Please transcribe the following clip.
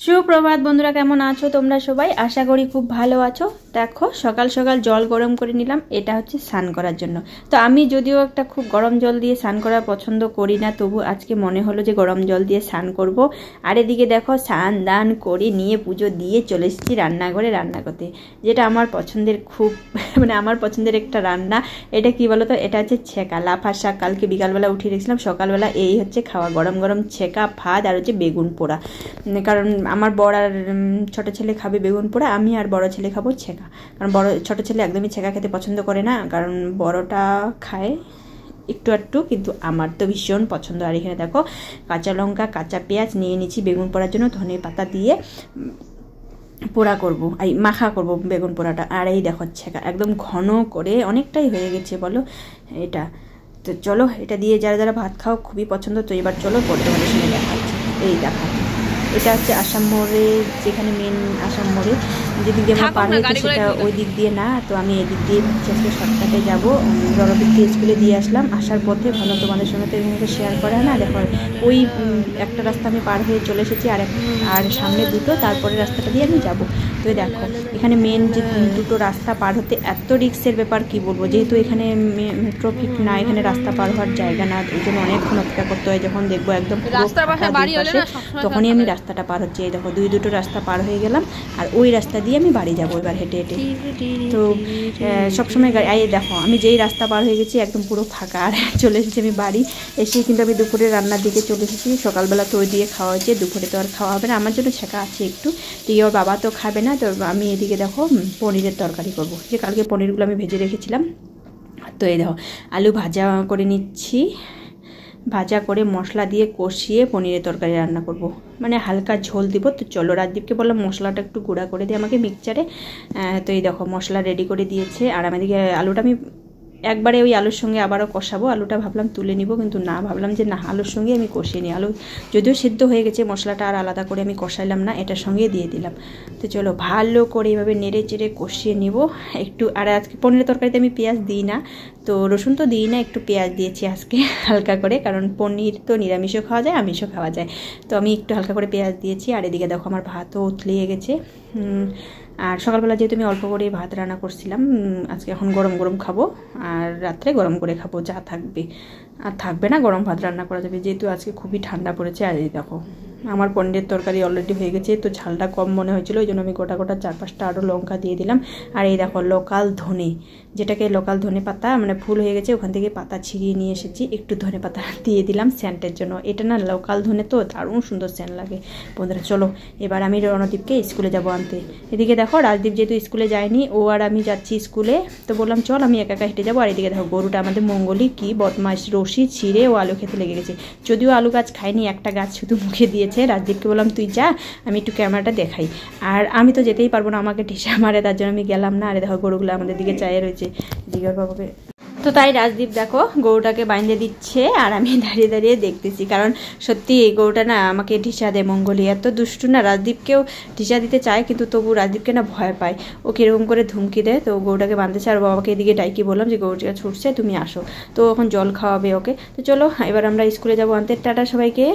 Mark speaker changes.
Speaker 1: সুপ্রভাত বন্ধুরা, কেমন আছো তোমরা সবাই? আশা করি খুব ভালো আছো। দেখো সকাল সকাল জল গরম করে নিলাম, এটা হচ্ছে স্নান করার জন্য। তো আমি যদিও একটা খুব গরম জল দিয়ে স্নান করা পছন্দ করি না, তবু আজকে মনে হলো যে গরম জল দিয়ে স্নান করব। আর এদিকে দেখো স্নান দান করে নিয়ে পুজো দিয়ে চলে এসেছি রান্নাঘরে রান্না করতে, যেটা আমার পছন্দের খুব আমার পছন্দের একটা রান্না। এটা কি বলো তো, এটা হচ্ছে ছেঁকা লাফা শাক। কালকে বিকালবেলা উঠিয়ে রেখেছিলাম, সকালবেলা এই হচ্ছে খাওয়া, গরম গরম ছেঁকা ভাত আর হচ্ছে বেগুন পোড়া। কারণ আমার বড় আর ছোটো ছেলে খাবে বেগুন পোড়া, আমি আর বড় ছেলে খাবো ছেঁকা। কারণ ছোটো ছেলে একদমই ছেঁকা খেতে পছন্দ করে না, কারণ বড়টা খায় একটু একটু, কিন্তু আমার তো ভীষণ পছন্দ। আর এখানে দেখো কাঁচা লঙ্কা কাঁচা পেঁয়াজ নিয়ে নিচ্ছি বেগুন পোড়ার জন্য, ধনে পাতা দিয়ে পোড়া করব, এই মাখা করব বেগুন পোড়াটা। আর এই দেখো ছেঁকা একদম ঘন করে, অনেকটাই হয়ে গেছে বলো এটা। তো চলো, এটা দিয়ে যারা যারা ভাত খাও খুবই পছন্দ। তো এবার চলো পরে তোমাদের সঙ্গে দেখাচ্ছি। এই দেখা, এটা হচ্ছে আসাম মোড়ে, যেখানে মেন আসাম মোড়ে যেদিক দিয়ে আমরা পার হয়েছি সেটা ওই দিক দিয়ে না। তো আমি এদিক দিয়ে আজকে শর্টকাটে যাবো। রণবীরকে স্কুলে দিয়ে আসলাম, আসার পথে ভালো তোমাদের সঙ্গে তো এখানে শেয়ার করা না। দেখো ওই একটা রাস্তা আমি পার হয়ে চলে এসেছি, আর সামনে দুটো, তারপরে রাস্তাটা দিয়ে আমি যাব। তো দেখো এখানে মেন যে দুটো রাস্তা পার হতে এত রিক্সের ব্যাপার কি বলবো, যেহেতু এখানে ট্রাফিক না, এখানে রাস্তা পার হওয়ার জায়গা না, এই জন্য অনেকক্ষণ অপেক্ষা করতে হয়। যখন দেখবো একদম তখনই আমি রাস্তাটা পার হচ্ছে। এই দেখো দুটো রাস্তা পার হয়ে গেলাম, আর ওই রাস্তা দিয়ে আমি বাড়ি যাবো এবার হেঁটে হেঁটে। তো সবসময় গাড়ি, এই দেখো আমি যেই রাস্তা পার হয়ে গেছি একদম পুরো ফাঁকা, আর চলে এসেছি আমি বাড়ি। এসে কিন্তু আমি দুপুরে রান্নার দিকে চলে এসেছি। সকালবেলা তো ওই দিয়ে খাওয়া হয়েছে, দুপুরে তো আর খাওয়া হবে না, আমার জন্য ছেঁকা আছে একটু। তো ওর বাবা তো খাবে না, তো আমি এদিকে দেখো পনিরের তরকারি করব, যে কালকে পনিরগুলো আমি ভেজে রেখেছিলাম। তো এই দেখো আলু ভাজা করে নিচ্ছি, ভাজা করে মশলা দিয়ে কষিয়ে পনিরের তরকারি রান্না করব, হালকা ঝোল দিব। তো চলো, রাজদীপকে বললাম মশলাটা একটু গুঁড়া করে দিয়ে আমাকে মিক্সচারে। তো এই দেখো মশলা রেডি করে দিয়েছে। আর আমাদেরকে আলুটা আমি একবারে ওই আলুর সঙ্গে আবারও কষাবো। আলুটা ভাবলাম তুলে নিব, কিন্তু না, ভাবলাম যে না, আলুর সঙ্গে আমি কষিয়ে নিই। আলু যদিও সিদ্ধ হয়ে গেছে, মশলাটা আর আলাদা করে আমি কষাইলাম না, এটার সঙ্গে দিয়ে দিলাম। তো চলো ভালো করে এইভাবে নেড়ে চেড়ে কষিয়ে নিব একটু। আর আজকে পনিরের তরকারিতে আমি পেঁয়াজ দিই না, তো রসুন তো দিই না, একটু পেঁয়াজ দিয়েছি আজকে হালকা করে, কারণ পনির তো নিরামিষও খাওয়া যায় আমিষও খাওয়া যায়। তো আমি একটু হালকা করে পেঁয়াজ দিয়েছি। আর এদিকে দেখো আমার ভাতও উতলিয়ে গেছে। আর সকালবেলা যেহেতু আমি অল্প করে ভাত রান্না করছিলাম, আজকে এখন গরম গরম খাবো, আর রাত্রে গরম করে খাবো যা থাকবে। আর থাকবে না, গরম ভাত রান্না করা যাবে, যেহেতু আজকে খুবই ঠান্ডা পড়েছে। আর এই দেখো আমার পনিরের তরকারি অলরেডি হয়ে গেছে। তো ঝালটা কম মনে হয়েছিল, ওই জন্য আমি গোটা গোটা 4-5টা আরও লঙ্কা দিয়ে দিলাম। আর এই দেখো লোকাল ধনে, যেটাকে লোকাল ধনে পাতা, ফুল হয়ে গেছে, ওখান থেকে পাতা ছিঁড়িয়ে নিয়ে এসেছি, একটু ধনে পাতা দিয়ে দিলাম স্যান্টের জন্য। এটা না লোকাল ধনে, তো দারুণ সুন্দর স্যান্ট লাগে। বন্ধুরা চলো, এবার আমি রণদীপকে স্কুলে যাব আনতে। এদিকে দেখো রাজদীপ যেহেতু স্কুলে যায়নি, ও আর আমি যাচ্ছি স্কুলে, তো বললাম চল আমি একা একা হেঁটে যাবো। আর এদিকে দেখো গরুটা আমাদের মঙ্গলি কি বদমাইশ, রশি ছিঁড়ে ও আলু খেতে লেগে গেছে। যদিও আলু গাছ খায়নি, একটা গাছ শুধু মুখে দিয়েছে। রাজদীপকে বললাম তুই যা, আমি একটু ক্যামেরাটা দেখাই। আর আমি তো যেতেই পারবো না, আমাকে ঠেসা মারে, তার জন্য আমি গেলাম না। আর দেখো গরুগুলো আমাদের দিকে চায়ে রয়েছে, দিঘার বাবাকে। তো তাই রাজদীপ দেখো গরুটাকে বাইন্ধে দিচ্ছে, আর আমি দাঁড়িয়ে দাঁড়িয়ে দেখতেছি। কারণ সত্যি এই গরুটা না আমাকে ঢিসা দেয়, মঙ্গলি এত দুষ্টু না। রাজদীপকেও ঢিসা দিতে চায়, কিন্তু তবু রাজদীপকে না ভয় পায়, ও কীরকম করে ধুমকি দেয়। তো গরুটাকে বাঁধতেছে, আর বাবাকে এদিকে ডাইকি বললাম যে গরুটা ছুটছে, তুমি আসো। তো এখন জল খাওয়াবে ওকে। তো চলো এবার আমরা স্কুলে যাবো আনতে। টাটা সবাইকে।